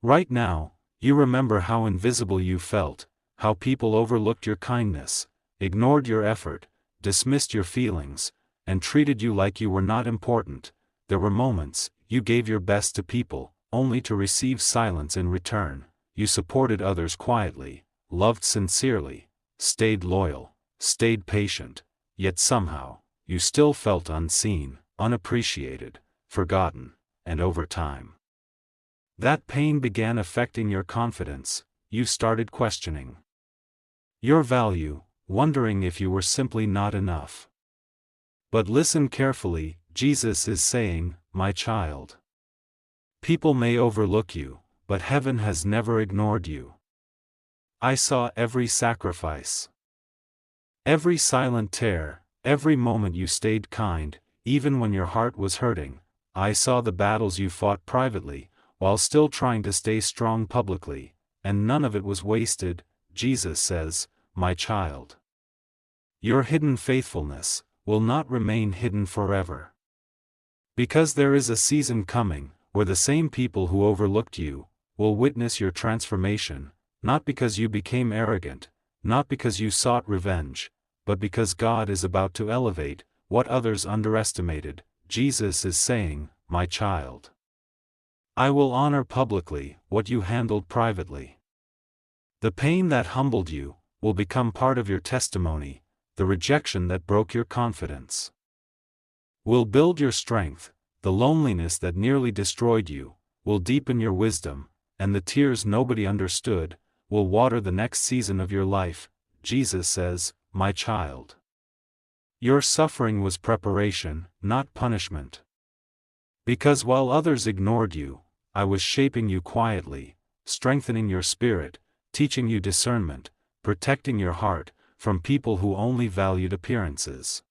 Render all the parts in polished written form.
Right now, you remember how invisible you felt, how people overlooked your kindness, ignored your effort, dismissed your feelings, and treated you like you were not important. There were moments you gave your best to people, only to receive silence in return. You supported others quietly, loved sincerely, stayed loyal, stayed patient, yet somehow, you still felt unseen, unappreciated, forgotten, and over time, that pain began affecting your confidence. You started questioning your value, wondering if you were simply not enough. But listen carefully, Jesus is saying, my child. People may overlook you, but heaven has never ignored you. I saw every sacrifice, every silent tear, every moment you stayed kind, even when your heart was hurting. I saw the battles you fought privately, while still trying to stay strong publicly, and none of it was wasted. Jesus says, my child. Your hidden faithfulness will not remain hidden forever. Because there is a season coming, where the same people who overlooked you will witness your transformation, not because you became arrogant, not because you sought revenge, but because God is about to elevate what others underestimated. Jesus is saying, my child. I will honor publicly what you handled privately. The pain that humbled you will become part of your testimony. The rejection that broke your confidence will build your strength. The loneliness that nearly destroyed you will deepen your wisdom, and the tears nobody understood will water the next season of your life. Jesus says, my child. Your suffering was preparation, not punishment. Because while others ignored you, I was shaping you quietly, strengthening your spirit, teaching you discernment, protecting your heart from people who only valued appearances.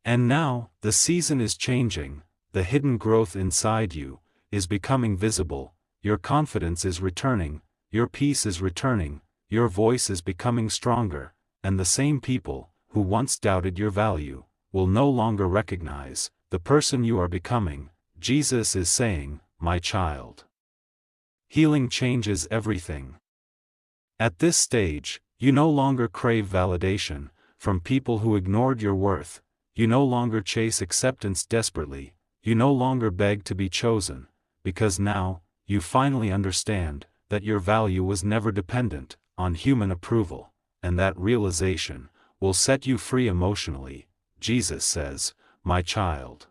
And now, the season is changing. The hidden growth inside you is becoming visible. Your confidence is returning, your peace is returning, your voice is becoming stronger, and the same people who once doubted your value will no longer recognize the person you are becoming. Jesus is saying, my child. Healing changes everything. At this stage, you no longer crave validation from people who ignored your worth. You no longer chase acceptance desperately. You no longer beg to be chosen, because now, you finally understand that your value was never dependent on human approval, and that realization will set you free emotionally. Jesus says, my child.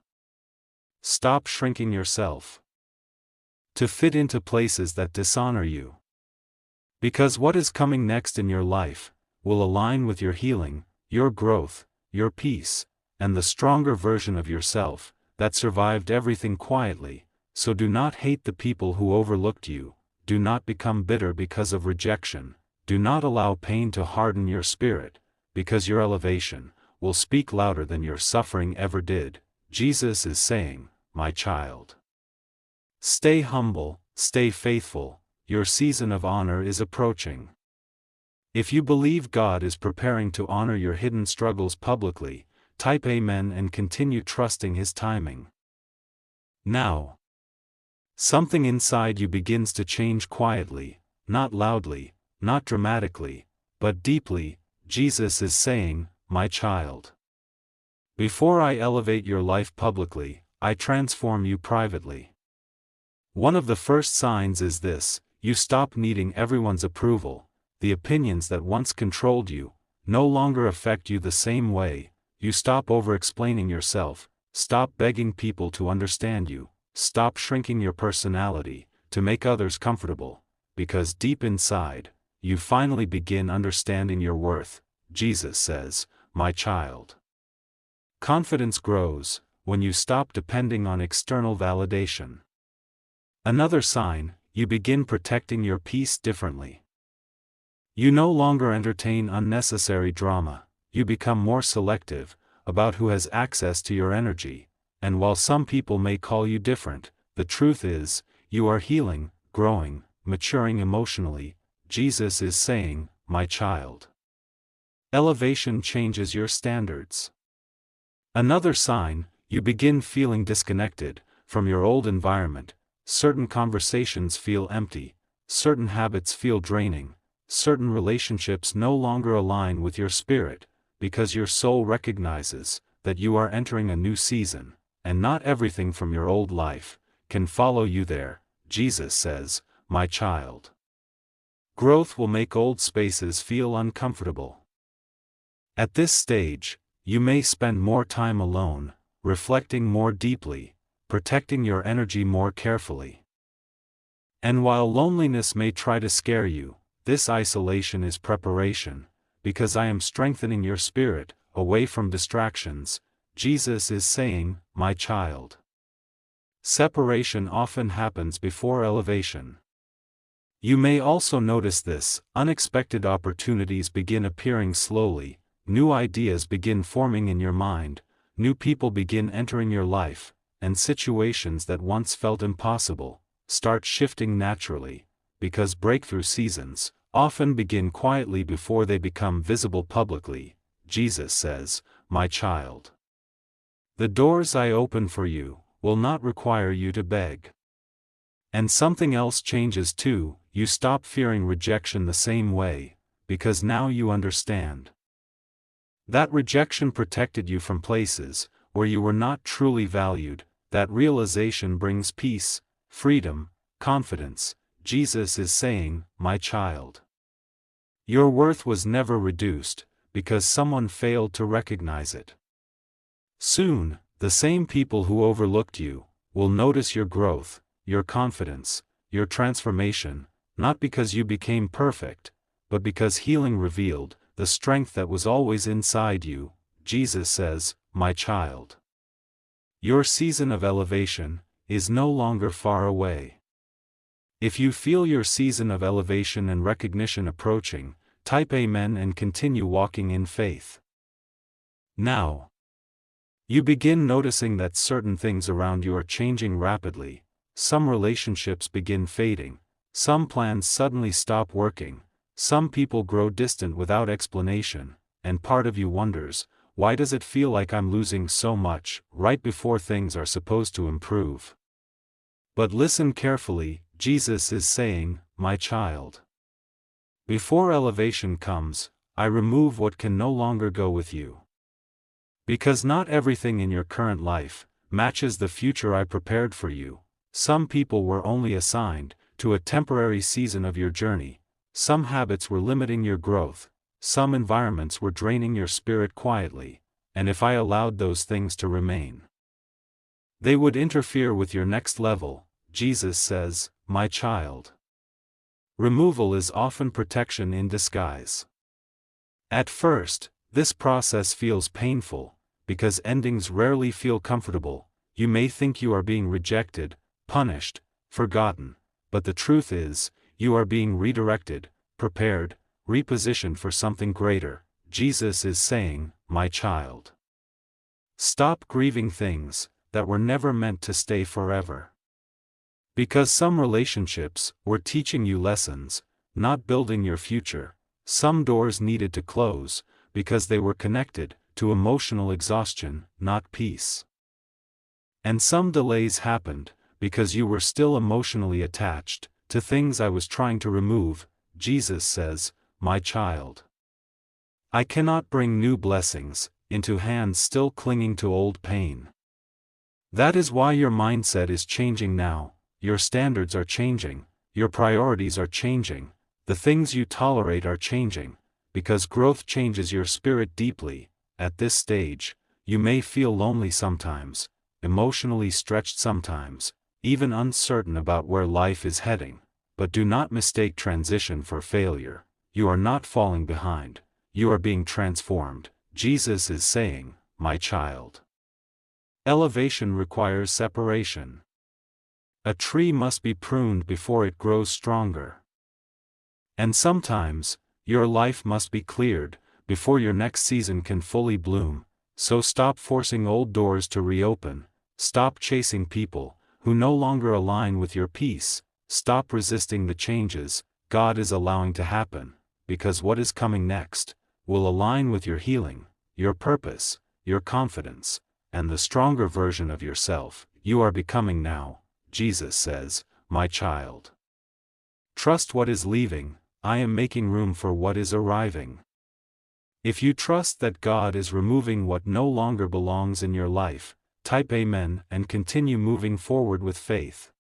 Stop shrinking yourself to fit into places that dishonor you. Because what is coming next in your life will align with your healing, your growth, your peace, and the stronger version of yourself that survived everything quietly. So do not hate the people who overlooked you. Do not become bitter because of rejection. Do not allow pain to harden your spirit, because your elevation will speak louder than your suffering ever did. Jesus is saying, my child. Stay humble, stay faithful. Your season of honor is approaching. If you believe God is preparing to honor your hidden struggles publicly, type Amen and continue trusting His timing. Now, something inside you begins to change quietly, not loudly, not dramatically, but deeply. Jesus is saying, my child. Before I elevate your life publicly, I transform you privately. One of the first signs is this: you stop needing everyone's approval. The opinions that once controlled you no longer affect you the same way. You stop over-explaining yourself, stop begging people to understand you, stop shrinking your personality to make others comfortable, because deep inside, you finally begin understanding your worth. Jesus says, my child. Confidence grows when you stop depending on external validation. Another sign, you begin protecting your peace differently. You no longer entertain unnecessary drama. You become more selective about who has access to your energy, and while some people may call you different, the truth is, you are healing, growing, maturing emotionally. Jesus is saying, my child. Elevation changes your standards. Another sign, you begin feeling disconnected from your old environment. certain conversations feel empty, certain habits feel draining, certain relationships no longer align with your spirit, because your soul recognizes that you are entering a new season, and not everything from your old life can follow you there. Jesus says, "My child." Growth will make old spaces feel uncomfortable. At this stage, you may spend more time alone, reflecting more deeply, protecting your energy more carefully. And while loneliness may try to scare you, this isolation is preparation, because I am strengthening your spirit, away from distractions. Jesus is saying, "My child." Separation often happens before elevation. You may also notice this: unexpected opportunities begin appearing slowly, new ideas begin forming in your mind, new people begin entering your life, and situations that once felt impossible start shifting naturally, because breakthrough seasons often begin quietly before they become visible publicly. Jesus says, "My child." The doors I open for you will not require you to beg. And something else changes too: you stop fearing rejection the same way, because now you understand that rejection protected you from places where you were not truly valued. That realization brings peace, freedom, confidence. Jesus is saying, "My child." Your worth was never reduced, because someone failed to recognize it. Soon, the same people who overlooked you will notice your growth, your confidence, your transformation, not because you became perfect, but because healing revealed the strength that was always inside you. Jesus says, "My child." Your season of elevation is no longer far away. If you feel your season of elevation and recognition approaching, type Amen and continue walking in faith. Now, you begin noticing that certain things around you are changing rapidly. Some relationships begin fading, some plans suddenly stop working, some people grow distant without explanation, and part of you wonders, why does it feel like I'm losing so much right before things are supposed to improve? But listen carefully, Jesus is saying, "My child." Before elevation comes, I remove what can no longer go with you. Because not everything in your current life matches the future I prepared for you. Some people were only assigned to a temporary season of your journey, some habits were limiting your growth, some environments were draining your spirit quietly, and if I allowed those things to remain, they would interfere with your next level. Jesus says, "My child." Removal is often protection in disguise. At first, this process feels painful, because endings rarely feel comfortable. You may think you are being rejected, punished, forgotten, but the truth is, you are being redirected, prepared, repositioned for something greater. Jesus is saying, "My child." Stop grieving things that were never meant to stay forever. Because some relationships were teaching you lessons, not building your future. Some doors needed to close, because they were connected to emotional exhaustion, not peace. And some delays happened, because you were still emotionally attached to things I was trying to remove. Jesus says, "My child." I cannot bring new blessings into hands still clinging to old pain. That is why your mindset is changing now, your standards are changing, your priorities are changing, the things you tolerate are changing, because growth changes your spirit deeply. At this stage, you may feel lonely sometimes, emotionally stretched sometimes, even uncertain about where life is heading, but do not mistake transition for failure. You are not falling behind, you are being transformed. Jesus is saying, "My child." Elevation requires separation. A tree must be pruned before it grows stronger. And sometimes, your life must be cleared before your next season can fully bloom. So stop forcing old doors to reopen, stop chasing people who no longer align with your peace, stop resisting the changes God is allowing to happen, because what is coming next will align with your healing, your purpose, your confidence, and the stronger version of yourself you are becoming now. Jesus says, "My child. Trust what is leaving, I am making room for what is arriving." If you trust that God is removing what no longer belongs in your life, type Amen and continue moving forward with faith.